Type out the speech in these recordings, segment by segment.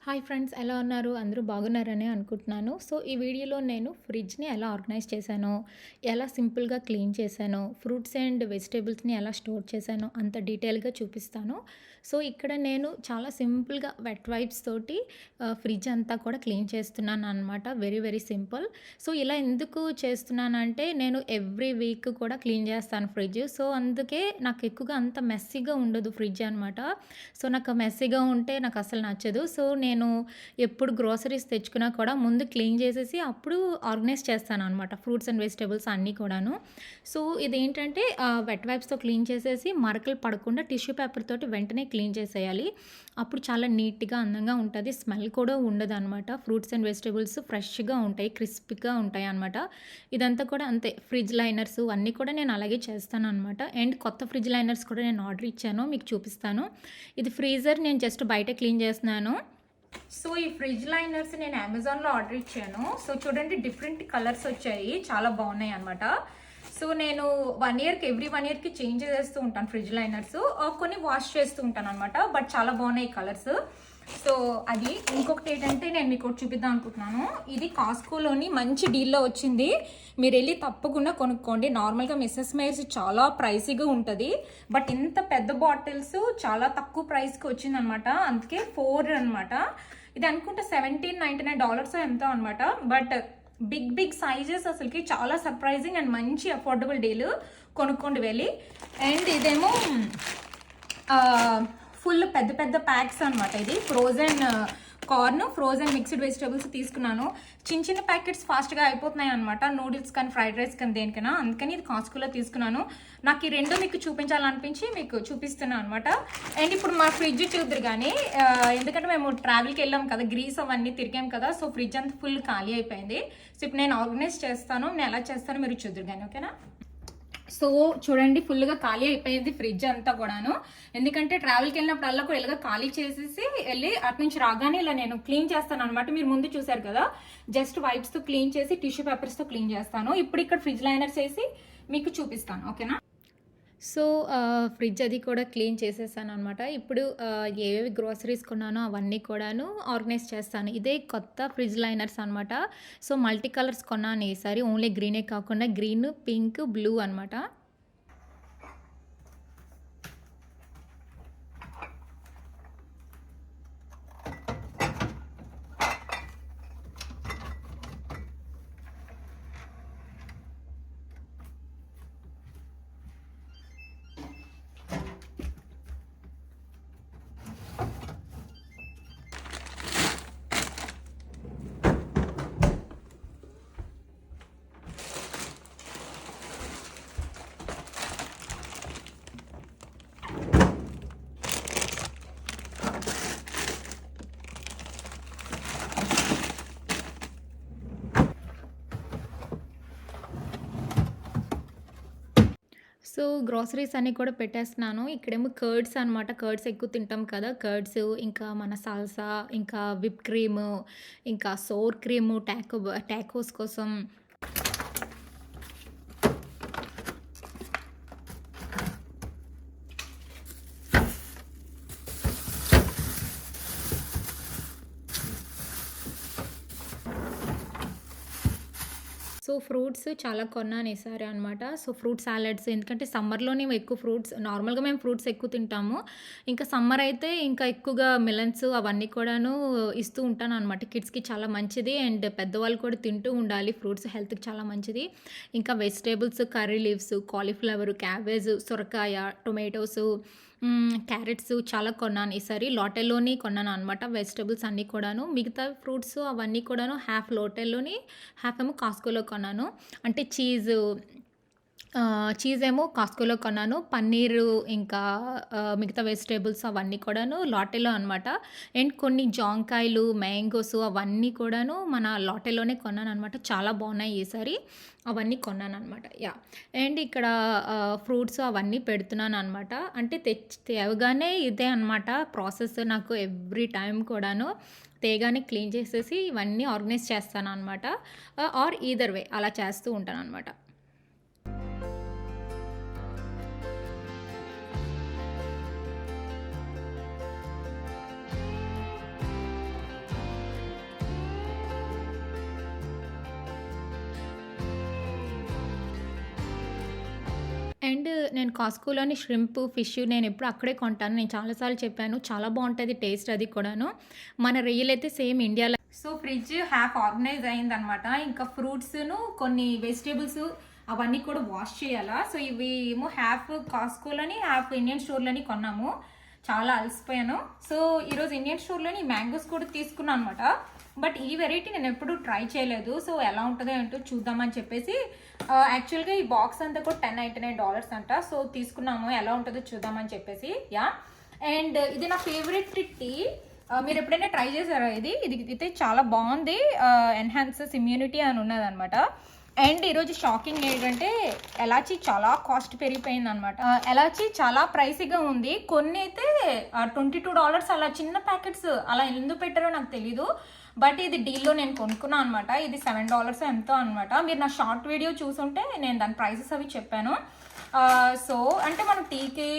Hi friends, ఎలా ఉన్నారు? అందరూ బాగున్నారని అనుకుంటున్నాను. సో, ఈ వీడియోలో నేను ఫ్రిడ్జ్‌ని ఎలా ఆర్గనైజ్ చేశానో, ఎలా సింపుల్‌గా క్లీన్ చేశానో, ఫ్రూట్స్ అండ్ వెజిటబుల్స్‌ని ఎలా స్టోర్ చేశానో అంత డీటెయిల్‌గా చూపిస్తాను. సో, ఇక్కడ నేను చాలా సింపుల్‌గా వెట్ వైప్స్ తోటి ఫ్రిడ్జ్ అంతా కూడా క్లీన్ చేస్తున్నాననమాట. Very, very simple. సో, ఇలా ఎందుకు చేస్తున్నానంటే, నేను ఎవ్రీ వీక్ కూడా క్లీన్ చేస్తాను ఫ్రిడ్జ్. సో, అందుకే నాకు ఎక్కువగా అంత మెస్సీగా ఉండదు ఫ్రిడ్జ్ అనమాట. సో, నాకు మెస్సీగా ఉంటే నాకసలు నచ్చదు. సో, నేను ఎప్పుడు గ్రోసరీస్ తెచ్చుకున్నా కూడా ముందు క్లీన్ చేసేసి అప్పుడు ఆర్గనైజ్ చేస్తాననమాట. ఫ్రూట్స్ అండ్ వెజిటబుల్స్ అన్నీ కూడాను. సో, ఇదేంటంటే వెట్ వైప్స్‌తో క్లీన్ చేసేసి మరకలు పడకుండా టిష్యూ పేపర్ తోటి వెంటనే క్లీన్ చేసేయాలి. అప్పుడు చాలా నీట్‌గా, అందంగా ఉంటది. స్మెల్ కూడా ఉండదనమాట. ఫ్రూట్స్ అండ్ వెజిటబుల్స్ ఫ్రెష్‌గా ఉంటాయి. క్రిస్పీగా ఉంటాయనమాట. ఇదంతా కూడా అంతే. ఫ్రిడ్జ్ లైనర్స్ అన్నీ కూడా నేను అలాగే చేస్తాననమాట. అండ్ కొత్త ఫ్రిడ్జ్ లైనర్స్ కూడా నేను ఆర్డర్ ఇచ్చాను. మీకు చూపిస్తాను. ఇది ఫ్రీజర్ నేను జస్ట్ బయట క్లీన్ చేస్తున్నాను. సో, ఈ ఫ్రిడ్జ్ లైనర్స్ నేను అమెజాన్‌లో ఆర్డర్ ఇచ్చాను. సో, చూడండి డిఫరెంట్ కలర్స్ వచ్చాయి. చాలా బాగున్నాయి అనమాట. సో, నేను ఎవ్రీ 1 ఇయర్‌కి చేంజ్ చేస్తూ ఉంటాను ఫ్రిడ్జ్ లైనర్స్. కొన్ని వాష్ చేస్తూ ఉంటాను అనమాట. బట్ చాలా బాగున్నాయి కలర్స్. సో, అది ఇంకొకటి ఏంటంటే నేను మీకు ఒకటి చూపిద్దాం అనుకుంటున్నాను. ఇది కాస్కోలోని మంచి డీల్లో వచ్చింది. మీరు వెళ్ళి తప్పకుండా కొనుక్కోండి. నార్మల్గా మిస్సెస్ మేయర్స్ చాలా ప్రైసీగా ఉంటుంది. బట్ ఇంత పెద్ద బాటిల్స్ చాలా తక్కువ ప్రైస్కి వచ్చిందనమాట. అందుకే 4 అనమాట. ఇది అనుకుంటే $17.99 ఎంతో అనమాట. బట్ బిగ్ సైజెస్ అసలుకి చాలా సర్ప్రైజింగ్ అండ్ మంచి అఫోర్డబుల్ డీల్. కొనుక్కోండి వెళ్ళి. అండ్ ఇదేమో ఫుల్ పెద్ద ప్యాక్స్ అనమాట. ఇది frozen corn, frozen mixed vegetables తీసుకున్నాను. చిన్న ప్యాకెట్స్ ఫాస్ట్గా అయిపోతున్నాయి అనమాట. నూడిల్స్ కానీ ఫ్రైడ్ రైస్ కానీ దేనికైనా. అందుకని ఇది కాస్కోలో తీసుకున్నాను. నాకు ఈ రెండు మీకు చూపించాలనిపించి మీకు చూపిస్తున్నాను అనమాట. అండ్ ఇప్పుడు మా ఫ్రిడ్జ్ చూద్దరు కానీ, ఎందుకంటే మేము ట్రావెల్కి వెళ్ళాం కదా, గ్రీస్ అవన్నీ తిరిగాం కదా. సో, ఫ్రిడ్జ్ అంతా ఫుల్ ఖాళీ అయిపోయింది. సో, ఇప్పుడు నేను ఆర్గనైజ్ చేస్తాను. నేను ఎలా చేస్తానో మీరు చూద్దరు కానీ, ఓకేనా? సో, చూడండి ఫుల్గా ఖాళీ అయిపోయింది ఫ్రిడ్జ్ అంతా కూడాను. ఎందుకంటే ట్రావెల్కి వెళ్ళినప్పుడల్లా కూడా ఇలాగ ఖాళీ చేసేసి వెళ్ళి అటు నుంచి రాగానే ఇలా నేను క్లీన్ చేస్తాను అనమాట. మీరు ముందు చూసారు కదా, జస్ట్ వైప్స్తో క్లీన్ చేసి టిష్యూ పేపర్స్తో క్లీన్ చేస్తాను. ఇప్పుడు ఇక్కడ ఫ్రిడ్జ్ లైనర్స్ వేసి మీకు చూపిస్తాను, ఓకేనా? సో, ఫ్రిడ్జ్ అది కూడా క్లీన్ చేసేసాను అనమాట. ఇప్పుడు ఏవేవి గ్రోసరీస్ కొన్నానో అవన్నీ కూడాను ఆర్గనైజ్ చేస్తాను. ఇదే కొత్త ఫ్రిడ్జ్ లైనర్స్ అనమాట. సో, మల్టీ కలర్స్ కొన్నాను ఈసారి. ఓన్లీ గ్రీనే కాకుండా గ్రీన్, పింక్, బ్లూ అనమాట. సో, గ్రోసరీస్ అన్నీ కూడా పెట్టేస్తున్నాను. ఇక్కడేమో కర్డ్స్ అనమాట. కర్డ్స్ ఎక్కువ తింటాం కదా. కర్డ్స్, ఇంకా మన సాల్సా, ఇంకా విప్ క్రీము, ఇంకా సోర్ క్రీము టాకోస్ కోసం. సో, ఫ్రూట్స్ చాలా కొన్నాను ఈసారి అనమాట. సో, ఫ్రూట్ సాలడ్స్, ఎందుకంటే సమ్మర్‌లోనే ఎక్కువ ఫ్రూట్స్, నార్మల్‌గా మేము ఫ్రూట్స్ ఎక్కువ తింటాము. ఇంకా సమ్మర్ అయితే ఇంకా ఎక్కువగా మిలన్స్ అవన్నీ కూడాను ఇస్తూ ఉంటాననమాట. కిడ్స్‌కి చాలా మంచిది. అండ్ పెద్దవాళ్ళు కూడా తింటూ ఉండాలి. ఫ్రూట్స్ హెల్త్‌కి చాలా మంచిది. ఇంకా vegetables, curry leaves, cauliflower, cabbage, సొరకాయ, టొమాటోస్, క్యారెట్స్ చాలా కొన్నాను ఈసారి. లోటెల్లోని కొన్నాను అనమాట. వెజిటబుల్స్ అన్నీ కూడాను. మిగతా ఫ్రూట్స్ అవన్నీ కూడాను హాఫ్ లోటెల్లోని, హాఫ్ ఏమో కాస్కోలో కొన్నాను. అంటే చీజ్ ఏమో కాస్కోలో కొన్నాను. పన్నీరు, ఇంకా మిగతా వెజిటేబుల్స్ అవన్నీ కూడాను లాటెలో అనమాట. అండ్ కొన్ని జాంకాయలు, మ్యాంగోస్ అవన్నీ కూడాను మన లాటెలోనే కొన్నాననమాట. చాలా బాగున్నాయి ఈసారి. అవన్నీ కొన్నాననమాట. యాహ్! అండ్ ఇక్కడ ఫ్రూట్స్ అవన్నీ పెడుతున్నాననమాట. అంటే తేవగానే ఇదే అనమాట ప్రాసెస్. నాకు ఎవ్రీ టైం కూడాను తేగానే క్లీన్ చేసేసి ఇవన్నీ ఆర్గనైజ్ చేస్తాననమాట. ఆర్ ఈదర్ వే అలా చేస్తూ ఉంటాననమాట. నేను కాస్కోలోని ష్రింప్, ఫిష్ నేనెప్పుడు అక్కడే కొంటాను. నేను చాలా సార్లు చెప్పాను. చాలా బావుంటది టేస్ట్ అది కూడాను. మన రొయ్యలైతే సేమ్ ఇండియాలో. సో, ఫ్రిడ్జ్ హాఫ్ ఆర్గనైజ్ అయిందనమాట. ఇంకా ఫ్రూట్స్‌ను కొన్ని వెజిటబుల్స్ అవన్నీ కూడా వాష్ చేయాలా. సో, ఇవి ఏమో హాఫ్ కాస్కోలోని, హాఫ్ ఇండియన్ స్టోర్‌లోని కొన్నాము. చాలా అలసిపోయాను. సో, ఈరోజు ఇండియన్ స్టోర్‌లోని మ్యాంగోస్ కూడా తీసుకున్నాను అనమాట. బట్ ఈ వెరైటీ నేను ఎప్పుడు ట్రై చేయలేదు. సో, ఎలా ఉంటుందో ఏంటో చూద్దామని చెప్పేసి యాక్చువల్గా ఈ బాక్స్ అంతా కూడా $10.99 అంట. సో, తీసుకున్నాము, ఎలా ఉంటుందో చూద్దామని చెప్పేసి. అండ్ ఇది నా ఫేవరెట్ టీ. మీరు ఎప్పుడైనా ట్రై చేశారా? ఇది అయితే చాలా బాగుంది. ఎన్హాన్సెస్ ఇమ్యూనిటీ అని ఉన్నదనమాట. అండ్ ఈరోజు షాకింగ్ ఏంటంటే ఎలాచీ చాలా కాస్ట్ పెరిగిపోయింది అనమాట. ఎలాచీ చాలా ప్రైసీగా ఉంది. కొన్ని అయితే $22 అలా చిన్న ప్యాకెట్స్ అలా ఎందుకు పెట్టారో నాకు తెలీదు. బట్ ఇది డీల్లో నేను కొనుక్కున్నాను అనమాట. ఇది $7 ఎంతో అనమాట. మీరు నా షార్ట్ వీడియో చూసుంటే నేను దాని ప్రైసెస్ అవి చెప్పాను. సో అంటే మనం టీకి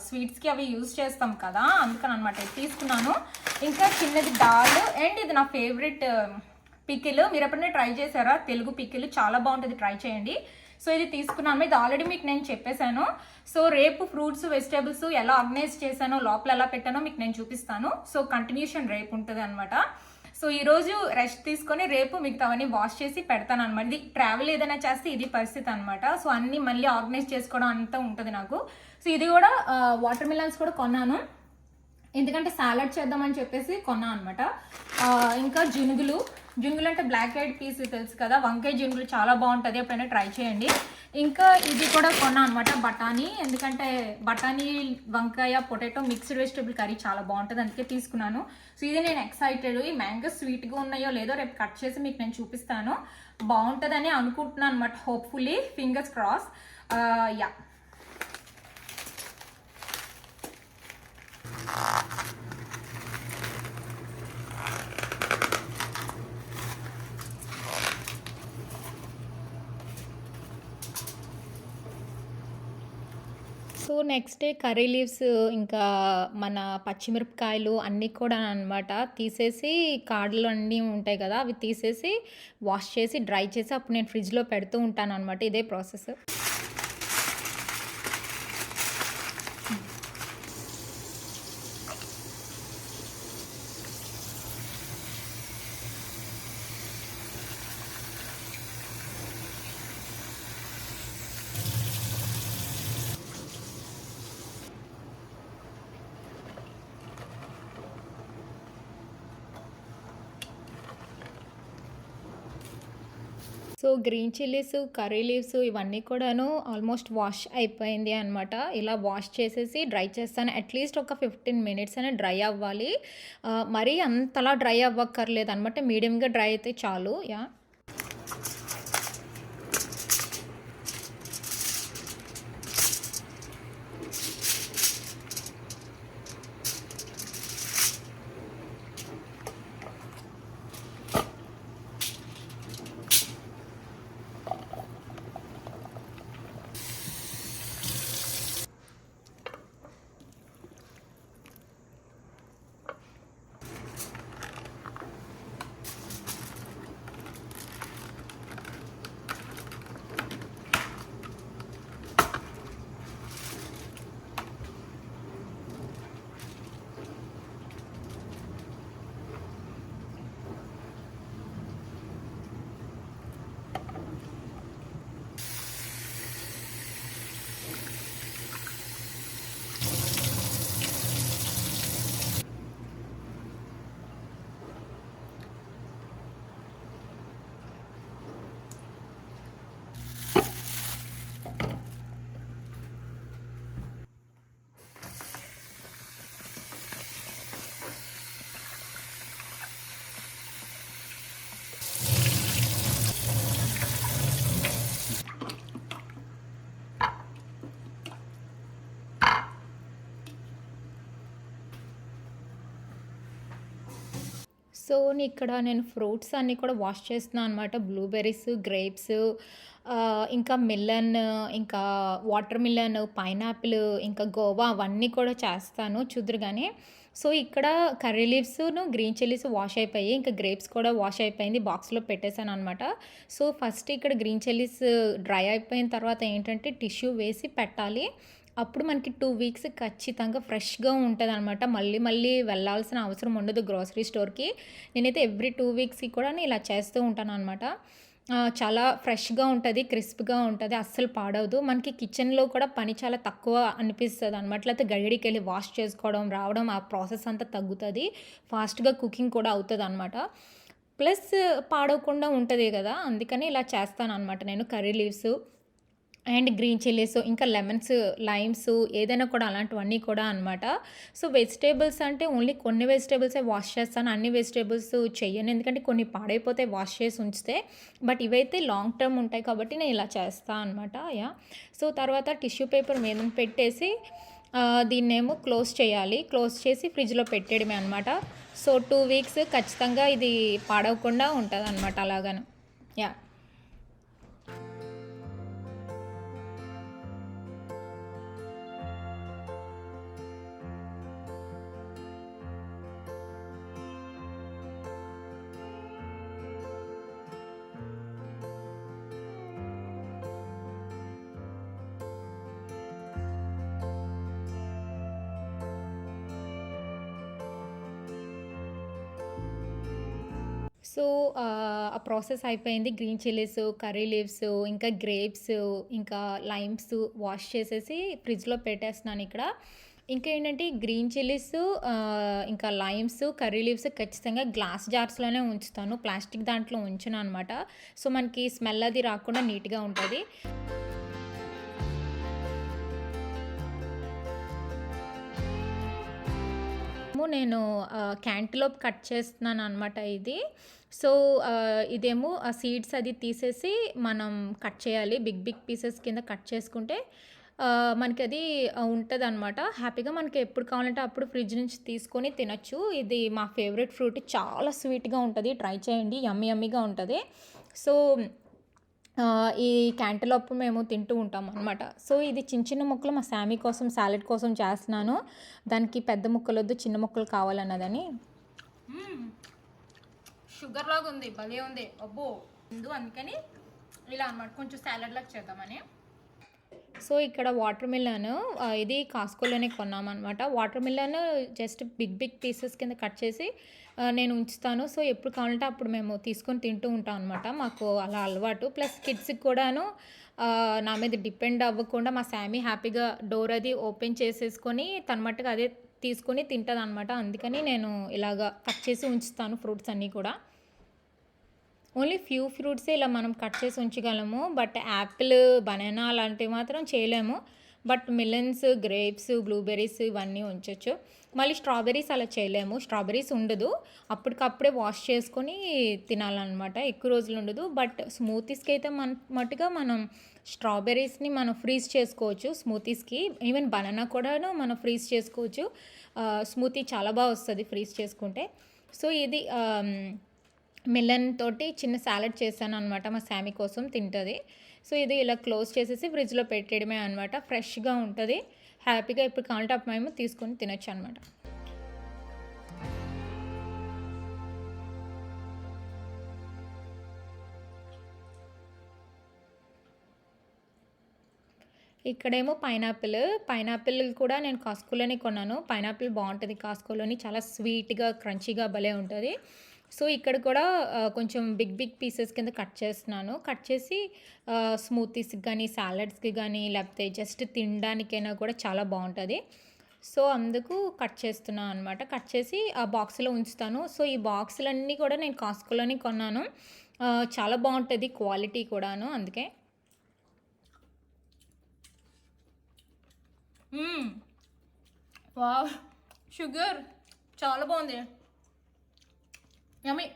స్వీట్స్కి అవి యూజ్ చేస్తాం కదా, అందుకని అనమాట ఇది తీసుకున్నాను. ఇంకా చిన్నది దాల్. అండ్ ఇది నా ఫేవరెట్ పికిల్. మీరు ఎప్పుడైనా ట్రై చేశారా? తెలుగు పికిల్ చాలా బాగుంటుంది, ట్రై చేయండి. సో ఇది తీసుకున్నాను. ఇది ఆల్రెడీ మీకు నేను చెప్పేశాను. సో రేపు ఫ్రూట్స్ వెజిటేబుల్స్ ఎలా ఆర్గనైజ్ చేశానో, లోపల ఎలా పెట్టానో మీకు నేను చూపిస్తాను. సో కంటిన్యూషన్ రేపు ఉంటుంది అనమాట. సో ఈరోజు రెస్ట్ తీసుకొని రేపు మిగతావన్నీ వాష్ చేసి పెడతాను అనమాట. ఇది ట్రావెల్ ఏదైనా చేస్తే ఇది పరిస్థితి అనమాట. సో అన్నీ మళ్ళీ ఆర్గనైజ్ చేసుకోవడం అంతా ఉంటుంది నాకు. సో ఇది కూడా వాటర్ మిలన్స్ కూడా కొన్నాను, ఎందుకంటే సాలడ్ చేద్దామని చెప్పేసి కొన్నాను అనమాట. ఇంకా జునుగులు అంటే బ్లాక్ ఐడ్ పీస్ తెలుసు కదా, వంకాయ జునుగులు చాలా బాగుంటుంది, ఎప్పుడైనా ట్రై చేయండి. ఇంకా ఇది కూడా కొన్నా అనమాట, బఠానీ. ఎందుకంటే బఠానీ, వంకాయ, పొటాటో మిక్స్డ్ వెజిటబుల్ కర్రీ చాలా బాగుంటుంది, అందుకే తీసుకున్నాను. సో ఇది నేను ఎక్సైటెడ్. ఈ మ్యాంగో స్వీట్గా ఉన్నాయో లేదో రేపు కట్ చేసి మీకు నేను చూపిస్తాను. బాగుంటుందని అనుకుంటున్నాను అనమాట, hopefully, fingers cross. Yeah so next day curry leaves, ఇంకా మన పచ్చిమిరపకాయలు అన్నీ కూడా అనమాట తీసేసి, కాడలు అన్నీ ఉంటాయి కదా అవి తీసేసి వాష్ చేసి డ్రై చేసి అప్పుడు నేను ఫ్రిడ్జ్లో పెడుతూ ఉంటాను అనమాట. ఇదే process. So green chillies, curry leaves ఇవన్నీ కూడాను ఆల్మోస్ట్ వాష్ అయిపోయింది అనమాట. ఇలా వాష్ చేసేసి డ్రై చేస్తాను. అట్లీస్ట్ ఒక 15 minutes అయినా డ్రై అవ్వాలి. మరీ అంతలా డ్రై అవ్వక్కర్లేదు అనమాట, మీడియంగా డ్రై అయితే చాలు. సో ఇక్కడ నేను ఫ్రూట్స్ అన్నీ కూడా వాష్ చేస్తున్నాను అనమాట. బ్లూబెర్రీస్, గ్రేప్స్, ఇంకా మిలన్, ఇంకా వాటర్ మిలన్, పైనాపిల్, ఇంకా గోవా అవన్నీ కూడా చేస్తాను, చూద్దురు కానీ. సో, ఇక్కడ కర్రీ లీవ్స్‌ను, గ్రీన్ చిల్లీస్ వాష్ అయిపోయాయి. ఇంకా గ్రేప్స్ కూడా వాష్ అయిపోయింది. బాక్స్‌లో పెట్టేసాననమాట. సో, ఫస్ట్ ఇక్కడ గ్రీన్ చిల్లీస్ డ్రై అయిపోయిన తర్వాత ఏంటంటే టిష్యూ వేసి పెట్టాలి. అప్పుడు మనకి 2 వీక్స్ ఖచ్చితంగా ఫ్రెష్‌గా ఉంటదనమాట. మళ్ళీ మళ్ళీ వెళ్ళాల్సిన అవసరం ఉండదు గ్రోసరీ స్టోర్‌కి. నేనైతే ఎవ్రీ 2 వీక్స్‌కి కూడా ఇలా చేస్తూ ఉంటాననమాట. చాలా ఫ్రెష్‌గా ఉంటది. క్రిస్ప్‌గా ఉంటది. అస్సలు పాడవదు. మనకి కిచెన్‌లో కూడా పని చాలా తక్కువ అనిపిస్తదనమాట. లేతే గడియాడికెళ్ళి వాష్ చేసుకోవడం, రావడం ఆ ప్రాసెస్ అంతా తగ్గుతది. ఫాస్ట్‌గా కుకింగ్ కూడా అవుతదనమాట. ప్లస్ పాడవకుండా ఉంటది గదా! అందుకని ఇలా చేస్తాననమాట నేను. Curry leaves and green chillies, ఇంకా లెమన్స్, లైమ్స్ ఏదైనా కూడా అలాంటివన్నీ కూడా అనమాట. సో, వెజిటబుల్స్ అంటే ఓన్లీ కొన్ని వెజిటబుల్సే వాష్ చేస్తాను. అన్ని వెజిటబుల్స్ చెయ్యను. ఎందుకంటే కొన్ని పాడైపోతాయి వాష్ చేసి ఉంచితే. బట్ ఇవైతే లాంగ్ టర్మ్ ఉంటాయి కాబట్టి నేను ఇలా చేస్తా అనమాట. యాహ్! సో, తర్వాత టిష్యూ పేపర్ మీద పెట్టేసి దీన్నేమో క్లోజ్ చేయాలి. క్లోజ్ చేసి ఫ్రిడ్జ్‌లో పెట్టేయడమే అనమాట. సో, 2 వీక్స్ ఖచ్చితంగా ఇది పాడవకుండా ఉంటదనమాట అలాగను. యాహ్! సో, ఆ ప్రాసెస్ అయిపోయింది. గ్రీన్ చిల్లీస్, కర్రీ లీవ్స్, ఇంకా గ్రేప్స్, ఇంకా లైమ్స్ వాష్ చేసేసి ఫ్రిడ్జ్‌లో పెట్టేస్తున్నానిక్కడ. ఇంకా ఏంటంటే గ్రీన్ చిల్లీస్, ఇంకా లైమ్స్, కర్రీ లీవ్స్ ఖచ్చితంగా గ్లాస్ జార్స్‌లోనే ఉంచుతాను. ప్లాస్టిక్ దాంట్లో ఉంచననమాట. సో, మనకి స్మెల్ అది రాకుండా నీట్‌గా ఉంటది. నేను క్యాంటలోప్ కట్ చేస్తున్నాననమాట ఇది. సో, ఇదేమో ఆ సీడ్స్ అది తీసేసి మనం కట్ చేయాలి. బిగ్ బిగ్ పీసెస్ కింద కట్ చేసుకుంటే మనకది ఉంటదనమాట. హ్యాపీగా మనకి ఎప్పుడు కావాలంటే అప్పుడు ఫ్రిడ్జ్ నుంచి తీసుకొని తినొచ్చు. ఇది మా ఫేవరెట్ ఫ్రూట్. చాలా స్వీట్‌గా ఉంటది. ట్రై చేయండి. యమ్మీ యమ్మీగా ఉంటది. సో, ఈ క్యాంటలోప్ మేము తింటూ ఉంటామనమాట. సో, ఇది చిన్న చిన్న ముక్కలు మా సామీ కోసం సాలడ్ కోసం చేస్తున్నాను. దానికి పెద్ద ముక్కలొద్దు, చిన్న ముక్కలు కావాలన్నదని. షుగర్ లాగా ఉంది. భలే ఉంది. అబ్బో! అందుకని ఇలా అనమాట. కొంచెం సాలడ్ లాగా చేద్దామని. సో, ఇక్కడ వాటర్ మిలన్ ఇది కాస్కోలోనే కొన్నామనమాట. Watermelon just big big pieces కింద కట్ చేసి నేను ఉంచుతాను. సో, ఎప్పుడు కావాలంటే అప్పుడు మేము తీసుకొని తింటూ ఉంటాం అనమాట. మాకు అలా అలవాటు. ప్లస్ కిడ్స్‌కి కూడాను నా మీద డిపెండ్ అవ్వకుండా మా సామీ హ్యాపీగా డోర్ అది ఓపెన్ చేసేసుకొని తన మట్టుకు అదే తీసుకొని తింటదనమాట. అందుకని నేను ఇలాగా కట్ చేసి ఉంచుతాను ఫ్రూట్స్ అన్నీ కూడా. ఓన్లీ ఫ్యూ ఫ్రూట్సే ఇలా మనం కట్ చేసి ఉంచగలము. బట్ యాపిల్, బనానా అలాంటివి మాత్రం చేయలేము. బట్ మిలన్స్, గ్రేప్స్, బ్లూబెర్రీస్ ఇవన్నీ ఉంచొచ్చు. మళ్ళీ స్ట్రాబెర్రీస్ అలా చేయలేము. స్ట్రాబెర్రీస్ ఉండదు. అప్పటికప్పుడే వాష్ చేసుకొని తినాలన్నమాట. ఎక్కువ రోజులు ఉండదు. బట్ స్మూతీస్కి అయితే మట్టుగా మనం స్ట్రాబెర్రీస్ని మనం ఫ్రీజ్ చేసుకోవచ్చు స్మూతీస్కి. ఈవెన్ బనానా కూడాను మనం ఫ్రీజ్ చేసుకోవచ్చు. స్మూతీ చాలా బాగా వస్తుంది ఫ్రీజ్ చేసుకుంటే. సో, ఇది మిలన్ తోటి చిన్న సాలడ్ చేశాననమాట. మా సామీ కోసం తింటది. సో, ఇది ఇలా క్లోజ్ చేసేసి ఫ్రిడ్జ్‌లో పెట్టేయడమే అనమాట. ఫ్రెష్‌గా ఉంటది. హ్యాపీగా ఎప్పుడు కావాలంటే అప్పుడు మేము తీసుకొని తినొచ్చనమాట. ఇక్కడేమో పైనాపిల్ కూడా నేను కాస్కోలోనే కొన్నాను. పైనాపిల్ బావుంటది కాస్కోలోని. చాలా స్వీట్‌గా, క్రంచీగా భలే ఉంటది. సో, ఇక్కడ కూడా కొంచెం బిగ్ బిగ్ పీసెస్ కింద కట్ చేస్తున్నాను. కట్ చేసి స్మూతీస్‌కి గానీ, సాలడ్స్‌కి గానీ, లేకపోతే జస్ట్ తినడానికైనా కూడా చాలా బావుంటది. సో, అందుకు కట్ చేస్తున్నా అనమాట. కట్ చేసి ఆ బాక్స్‌లో ఉంచుతాను. సో, ఈ బాక్సులన్నీ కూడా నేను కాస్కోలోనే కొన్నాను. చాలా బావుంటది క్వాలిటీ కూడాను అందుకే. వావ్! షుగర్ చాలా బావుంది. యమ్మీ.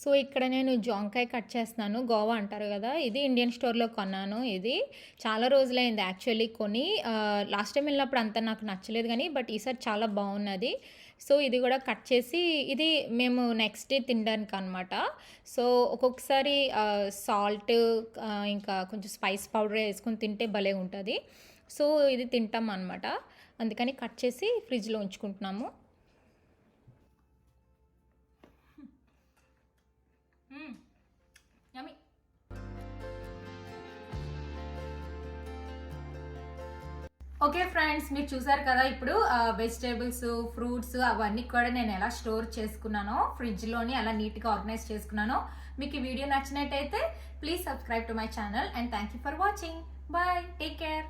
సో, ఇక్కడ నేను జాంకాయ కట్ చేస్తున్నాను. గోవా అంటారు గదా! ఇది ఇండియన్ స్టోర్‌లో కొన్నాను ఇది. చాలా రోజులైంది యాక్చువల్లీ కొని. లాస్ట్ టైమ్ ఎళ్ళినప్పుడు అంత నాకు నచ్చలేదు గానీ, బట్ ఈసారి చాలా బావున్నది. సో, ఇది గూడా కట్ చేసి ఇది మేము నెక్స్ట్ డే తినడానికనమాట. సో, ఒక్కొక్కసారి సాల్ట్ ఇంకా కొంచెం స్పైస్ పౌడర్ యేసుకొని తింటే భలే ఉంటది. సో, ఇది తింటామనమాట. అందుకని కట్ చేసి ఫ్రిడ్జ్‌లో ఉంచుకుంటున్నాము. యమ్మీ. ఓకే ఫ్రెండ్స్, మీరు చూసారు కదా ఇప్పుడు వెజిటేబుల్స్, ఫ్రూట్స్ అవన్నీ కూడా నేను ఎలా స్టోర్ చేసుకున్నానో ఫ్రిడ్జ్లోని ఎలా నీట్గా ఆర్గనైజ్ చేసుకున్నానో. మీకు ఈ వీడియో నచ్చినట్టయితే please subscribe to my channel and thank you for watching. Bye, take care.